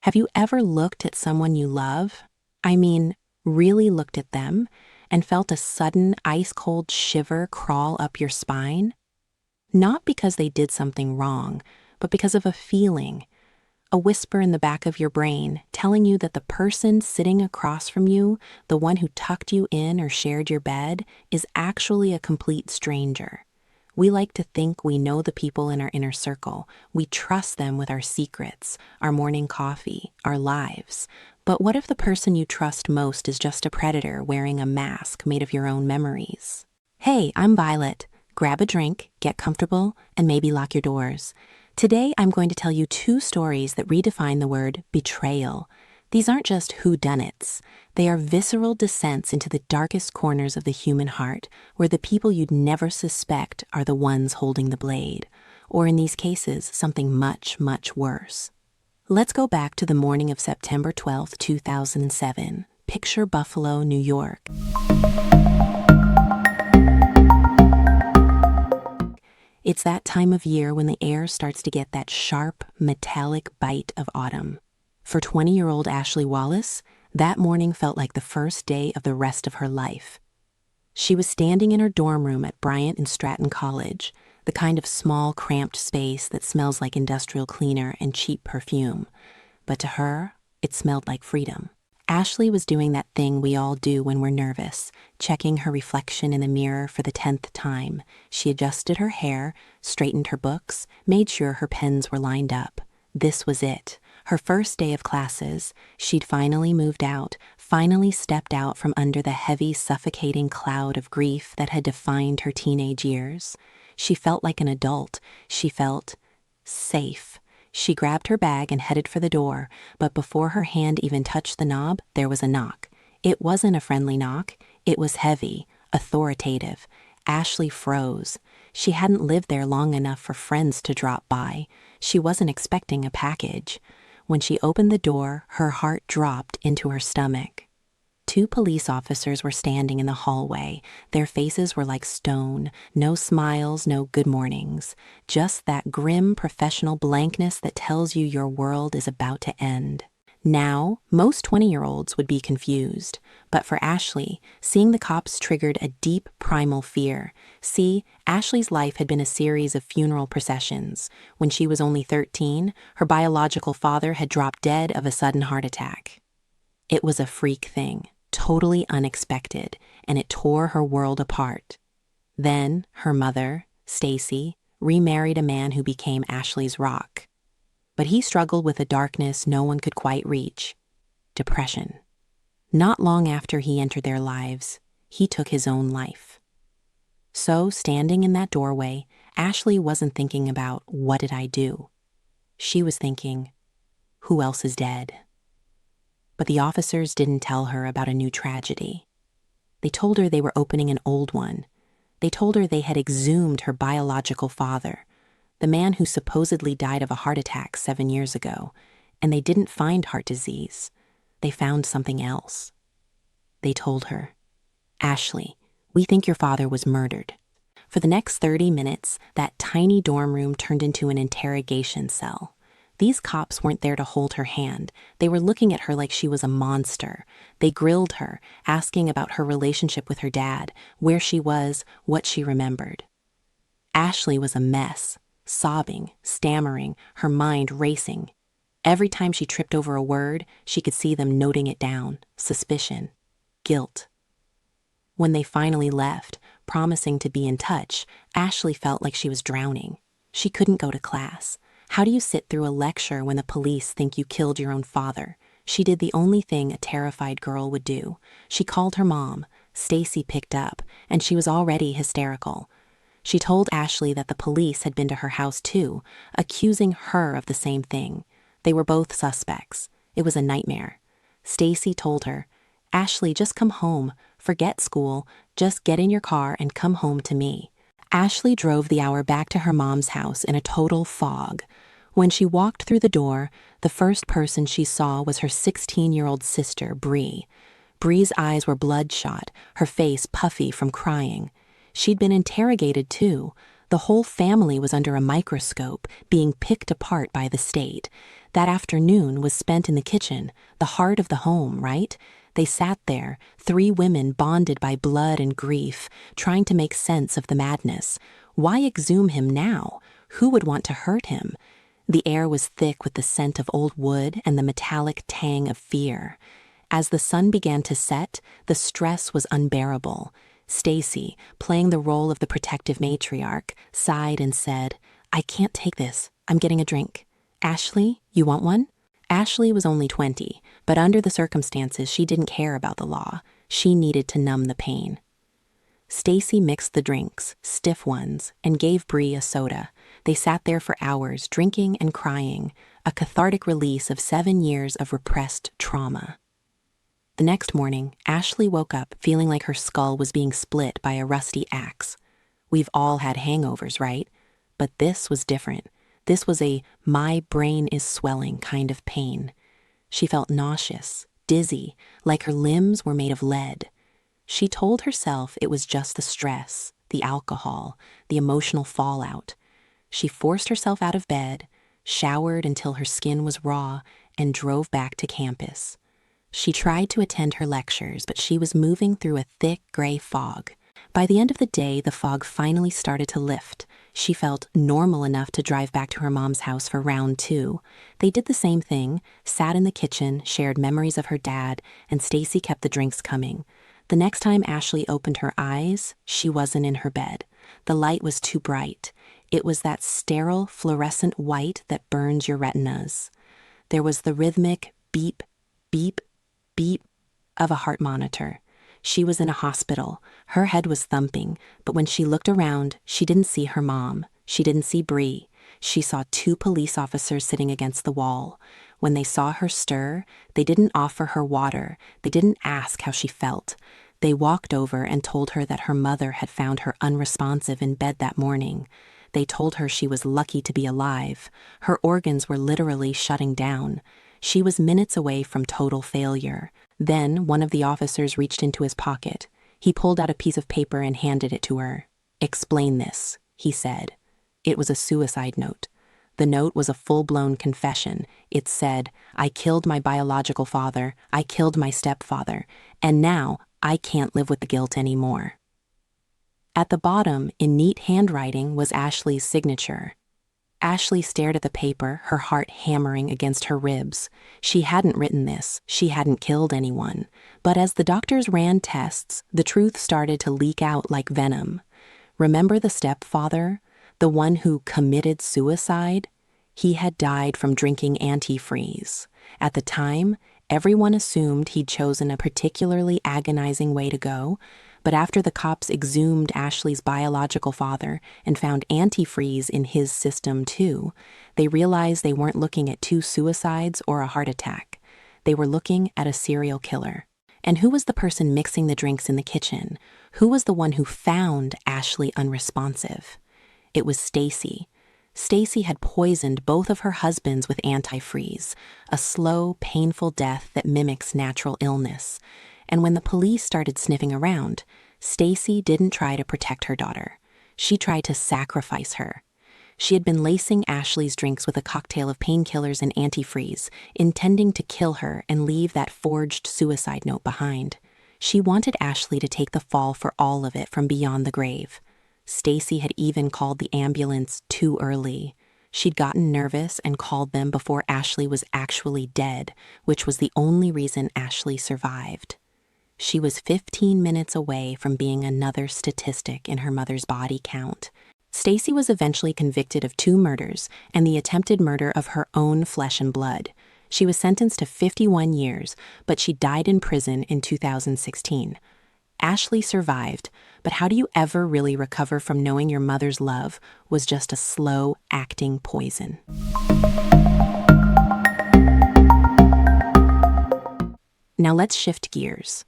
Have you ever looked at someone you love? I mean, really looked at them and felt a sudden ice-cold shiver crawl up your spine? Not because they did something wrong, but because of a feeling, a whisper in the back of your brain telling you that the person sitting across from you, the one who tucked you in or shared your bed, is actually a complete stranger. We like to think we know the people in our inner circle. We trust them with our secrets, our morning coffee, our lives. But what if the person you trust most is just a predator wearing a mask made of your own memories? Hey, I'm Violet. Grab a drink, get comfortable, and maybe lock your doors. Today, I'm going to tell you two stories that redefine the word betrayal. These aren't just whodunits. They are visceral descents into the darkest corners of the human heart, where the people you'd never suspect are the ones holding the blade. Or in these cases, something much, much worse. Let's go back to the morning of September 12, 2007. Picture Buffalo, New York. It's that time of year when the air starts to get that sharp, metallic bite of autumn. For 20-year-old Ashley Wallace, that morning felt like the first day of the rest of her life. She was standing in her dorm room at Bryant and Stratton College, the kind of small, cramped space that smells like industrial cleaner and cheap perfume. But to her, it smelled like freedom. Ashley was doing that thing we all do when we're nervous, checking her reflection in the mirror for the 10th time. She adjusted her hair, straightened her books, made sure her pens were lined up. This was it. Her first day of classes. She'd finally moved out, finally stepped out from under the heavy, suffocating cloud of grief that had defined her teenage years. She felt like an adult. She felt safe. She grabbed her bag and headed for the door, but before her hand even touched the knob, there was a knock. It wasn't a friendly knock. It was heavy, authoritative. Ashley froze. She hadn't lived there long enough for friends to drop by. She wasn't expecting a package. When she opened the door, her heart dropped into her stomach. Two police officers were standing in the hallway. Their faces were like stone, no smiles, no good mornings, just that grim professional blankness that tells you your world is about to end. Now, most 20-year-olds would be confused, but for Ashley, seeing the cops triggered a deep primal fear. See, Ashley's life had been a series of funeral processions. When she was only 13, her biological father had dropped dead of a sudden heart attack. It was a freak thing. Totally unexpected, and it tore her world apart. Then, her mother, Stacy, remarried a man who became Ashley's rock. But he struggled with a darkness no one could quite reach: depression. Not long after he entered their lives, he took his own life. So, standing in that doorway, Ashley wasn't thinking about, what did I do? She was thinking, who else is dead? But the officers didn't tell her about a new tragedy. They told her they were opening an old one. They told her they had exhumed her biological father, the man who supposedly died of a heart attack 7 years ago, and they didn't find heart disease. They found something else. They told her, Ashley, we think your father was murdered. For the next 30 minutes, that tiny dorm room turned into an interrogation cell. These cops weren't there to hold her hand. They were looking at her like she was a monster. They grilled her, asking about her relationship with her dad, where she was, what she remembered. Ashley was a mess, sobbing, stammering, her mind racing. Every time she tripped over a word, she could see them noting it down: suspicion, guilt. When they finally left, promising to be in touch, Ashley felt like she was drowning. She couldn't go to class. How do you sit through a lecture when the police think you killed your own father? She did the only thing a terrified girl would do. She called her mom. Stacy picked up, and she was already hysterical. She told Ashley that the police had been to her house too, accusing her of the same thing. They were both suspects. It was a nightmare. Stacy told her, Ashley, just come home. Forget school. Just get in your car and come home to me. Ashley drove the hour back to her mom's house in a total fog. When she walked through the door, the first person she saw was her 16-year-old sister, Bree. Bree's eyes were bloodshot, her face puffy from crying. She'd been interrogated too. The The whole family was under a microscope, being picked apart by the state. That afternoon was spent in the kitchen, the heart of the home, right? They sat there, 3 women bonded by blood and grief, trying to make sense of the madness. Why exhume him now? Who would want to hurt him? The air was thick with the scent of old wood and the metallic tang of fear. As the sun began to set, the stress was unbearable. Stacy, playing the role of the protective matriarch, sighed and said, "I can't take this. I'm getting a drink. Ashley, you want one?" Ashley was only 20, but under the circumstances, she didn't care about the law. She needed to numb the pain. Stacy mixed the drinks, stiff ones, and gave Bree a soda. They sat there for hours, drinking and crying, a cathartic release of 7 years of repressed trauma. The next morning, Ashley woke up feeling like her skull was being split by a rusty axe. We've all had hangovers, right? But this was different. This was a "my brain is swelling" kind of pain. She felt nauseous, dizzy, like her limbs were made of lead. She told herself it was just the stress, the alcohol, the emotional fallout. She forced herself out of bed, showered until her skin was raw, and drove back to campus. She tried to attend her lectures, but she was moving through a thick gray fog. By the end of the day, the fog finally started to lift. She felt normal enough to drive back to her mom's house for round 2. They did the same thing, sat in the kitchen, shared memories of her dad, and Stacy kept the drinks coming. The next time Ashley opened her eyes, she wasn't in her bed. The light was too bright. It was that sterile, fluorescent white that burns your retinas. There was the rhythmic beep, beep, beep of a heart monitor. She was in a hospital. Her head was thumping, but when she looked around, she didn't see her mom. She didn't see Bree. She saw 2 police officers sitting against the wall. When they saw her stir, they didn't offer her water. They didn't ask how she felt. They walked over and told her that her mother had found her unresponsive in bed that morning. They told her she was lucky to be alive. Her organs were literally shutting down. She was minutes away from total failure. Then one of the officers reached into his pocket. He pulled out a piece of paper and handed it to her. "Explain this," he said. It was a suicide note. The note was a full-blown confession. It said, "I killed my biological father, I killed my stepfather, and now I can't live with the guilt anymore." At the bottom, in neat handwriting, was Ashley's signature. Ashley stared at the paper, her heart hammering against her ribs. She hadn't written this. She hadn't killed anyone. But as the doctors ran tests, the truth started to leak out like venom. Remember the stepfather? The one who committed suicide? He had died from drinking antifreeze. At the time, everyone assumed he'd chosen a particularly agonizing way to go, but after the cops exhumed Ashley's biological father and found antifreeze in his system too, they realized they weren't looking at 2 suicides or a heart attack. They were looking at a serial killer. And who was the person mixing the drinks in the kitchen? Who was the one who found Ashley unresponsive? It was Stacy. Stacy had poisoned both of her husbands with antifreeze, a slow, painful death that mimics natural illness. And when the police started sniffing around, Stacy didn't try to protect her daughter. She tried to sacrifice her. She had been lacing Ashley's drinks with a cocktail of painkillers and antifreeze, intending to kill her and leave that forged suicide note behind. She wanted Ashley to take the fall for all of it from beyond the grave. Stacy had even called the ambulance too early. She'd gotten nervous and called them before Ashley was actually dead, which was the only reason Ashley survived. She was 15 minutes away from being another statistic in her mother's body count. Stacy was eventually convicted of 2 murders and the attempted murder of her own flesh and blood. She was sentenced to 51 years, but she died in prison in 2016. Ashley survived, but how do you ever really recover from knowing your mother's love was just a slow-acting poison? Now let's shift gears.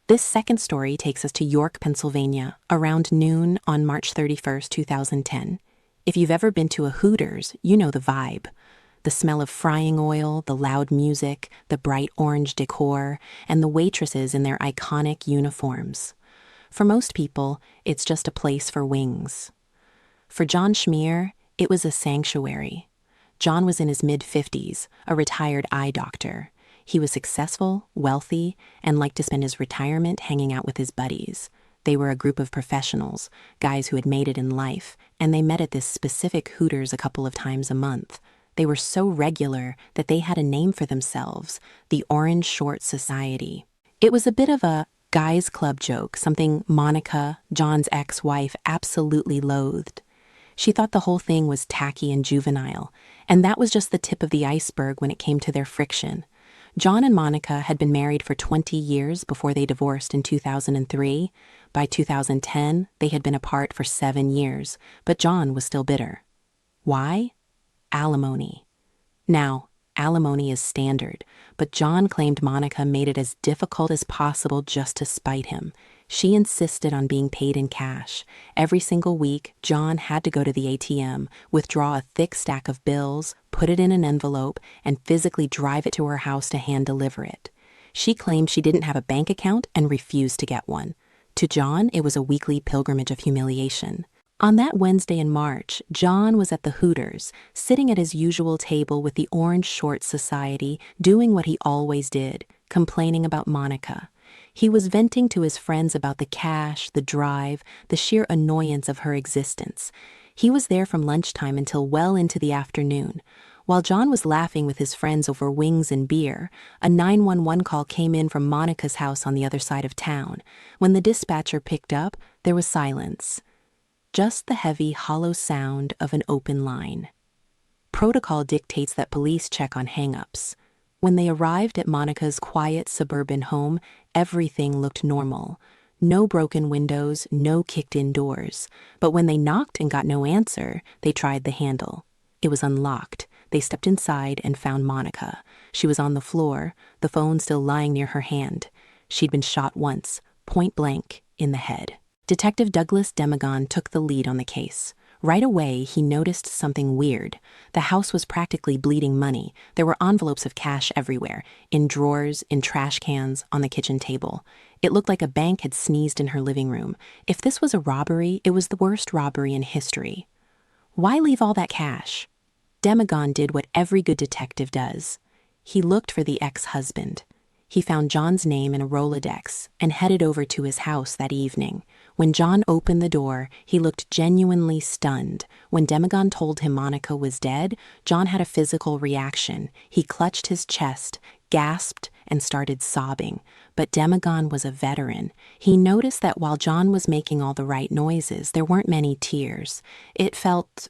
This second story takes us to York, Pennsylvania, around noon on March 31st, 2010. If you've ever been to a Hooters, you know the vibe. The smell of frying oil, the loud music, the bright orange decor, and the waitresses in their iconic uniforms. For most people, it's just a place for wings. For John Schmier, it was a sanctuary. John was in his mid-50s, a retired eye doctor. He was successful, wealthy, and liked to spend his retirement hanging out with his buddies. They were a group of professionals, guys who had made it in life, and they met at this specific Hooters a couple of times a month. They were so regular that they had a name for themselves, the Orange Short Society. It was a bit of a guys' club joke, something Monica, John's ex-wife, absolutely loathed. She thought the whole thing was tacky and juvenile, and that was just the tip of the iceberg when it came to their friction. John and Monica had been married for 20 years before they divorced in 2003. By 2010, they had been apart for 7 years, but John was still bitter. Why? Alimony. Now, alimony is standard, but John claimed Monica made it as difficult as possible just to spite him. She insisted on being paid in cash. Every single week, John had to go to the ATM, withdraw a thick stack of bills, put it in an envelope, and physically drive it to her house to hand-deliver it. She claimed she didn't have a bank account and refused to get one. To John, it was a weekly pilgrimage of humiliation. On that Wednesday in March, John was at the Hooters, sitting at his usual table with the Orange Short Society, doing what he always did, complaining about Monica. He was venting to his friends about the cash, the drive, the sheer annoyance of her existence. He was there from lunchtime until well into the afternoon. While John was laughing with his friends over wings and beer, a 911 call came in from Monica's house on the other side of town. When the dispatcher picked up, there was silence. Just the heavy, hollow sound of an open line. Protocol dictates that police check on hang-ups. When they arrived at Monica's quiet suburban home, everything looked normal. No broken windows, no kicked-in doors. But when they knocked and got no answer, they tried the handle. It was unlocked. They stepped inside and found Monica. She was on the floor, the phone still lying near her hand. She'd been shot once, point blank, in the head. Detective Douglas Demagon took the lead on the case. Right away, he noticed something weird. The house was practically bleeding money. There were envelopes of cash everywhere, in drawers, in trash cans, on the kitchen table. It looked like a bank had sneezed in her living room. If this was a robbery, it was the worst robbery in history. Why leave all that cash? Demagon did what every good detective does. He looked for the ex-husband. He found John's name in a Rolodex and headed over to his house that evening. When John opened the door, he looked genuinely stunned. When Demagon told him Monica was dead, John had a physical reaction. He clutched his chest, gasped, and started sobbing. But Demagon was a veteran. He noticed that while John was making all the right noises, there weren't many tears. It felt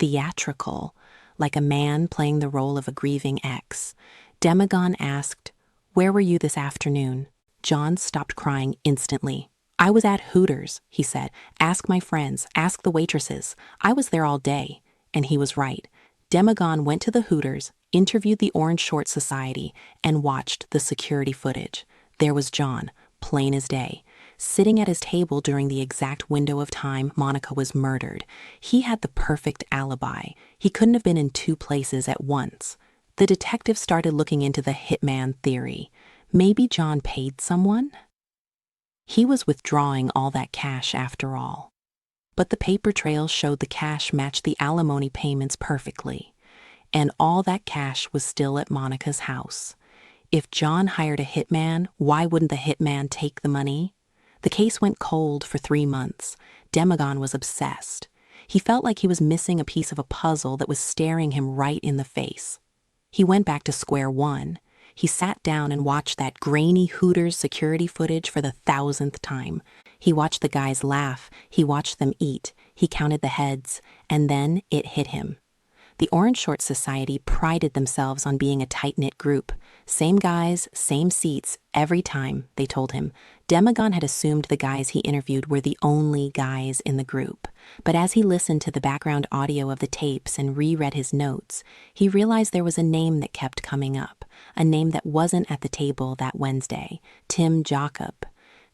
theatrical, like a man playing the role of a grieving ex. Demagon asked, "Where were you this afternoon?" John stopped crying instantly. "I was at Hooters," he said. "Ask my friends, ask the waitresses. I was there all day." And he was right. Demagon went to the Hooters, interviewed the Orange Short Society, and watched the security footage. There was John, plain as day, sitting at his table during the exact window of time Monica was murdered. He had the perfect alibi. He couldn't have been in two places at once. The detective started looking into the hitman theory. Maybe John paid someone? He was withdrawing all that cash after all. But the paper trail showed the cash matched the alimony payments perfectly. And all that cash was still at Monica's house. If John hired a hitman, why wouldn't the hitman take the money? The case went cold for 3 months. Demagon was obsessed. He felt like he was missing a piece of a puzzle that was staring him right in the face. He went back to square one. He sat down and watched that grainy Hooters security footage for the 1,000th time. He watched the guys laugh. He watched them eat. He counted the heads. And then it hit him. The Orange Short Society prided themselves on being a tight-knit group. Same guys, same seats, every time, they told him. Demagon had assumed the guys he interviewed were the only guys in the group. But as he listened to the background audio of the tapes and reread his notes, he realized there was a name that kept coming up, a name that wasn't at the table that Wednesday, Tim Jacob.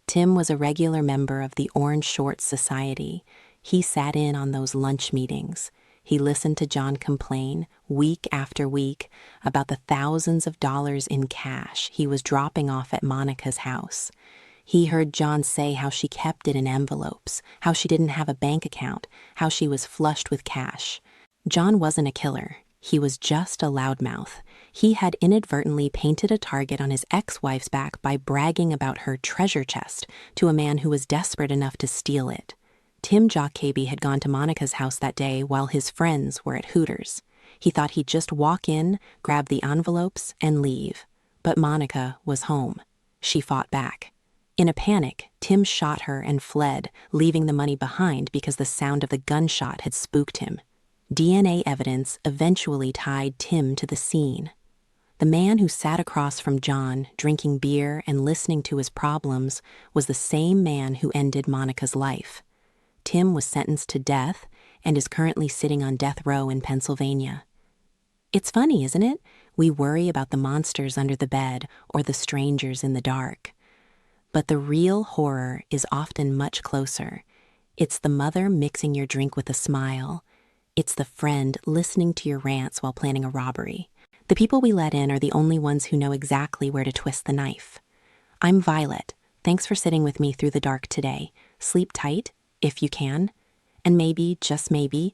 Tim was a regular member of the Orange Short Society. He sat in on those lunch meetings. He listened to John complain, week after week, about the thousands of dollars in cash he was dropping off at Monica's house. He heard John say how she kept it in envelopes, how she didn't have a bank account, how she was flushed with cash. John wasn't a killer. He was just a loudmouth. He had inadvertently painted a target on his ex-wife's back by bragging about her treasure chest to a man who was desperate enough to steal it. Tim Jockabee had gone to Monica's house that day while his friends were at Hooters. He thought he'd just walk in, grab the envelopes, and leave. But Monica was home. She fought back. In a panic, Tim shot her and fled, leaving the money behind because the sound of the gunshot had spooked him. DNA evidence eventually tied Tim to the scene. The man who sat across from John, drinking beer and listening to his problems, was the same man who ended Monica's life. Tim was sentenced to death and is currently sitting on death row in Pennsylvania. It's funny, isn't it? We worry about the monsters under the bed or the strangers in the dark. But the real horror is often much closer. It's the mother mixing your drink with a smile. It's the friend listening to your rants while planning a robbery. The people we let in are the only ones who know exactly where to twist the knife. I'm Violet. Thanks for sitting with me through the dark today. Sleep tight, if you can. And maybe, just maybe,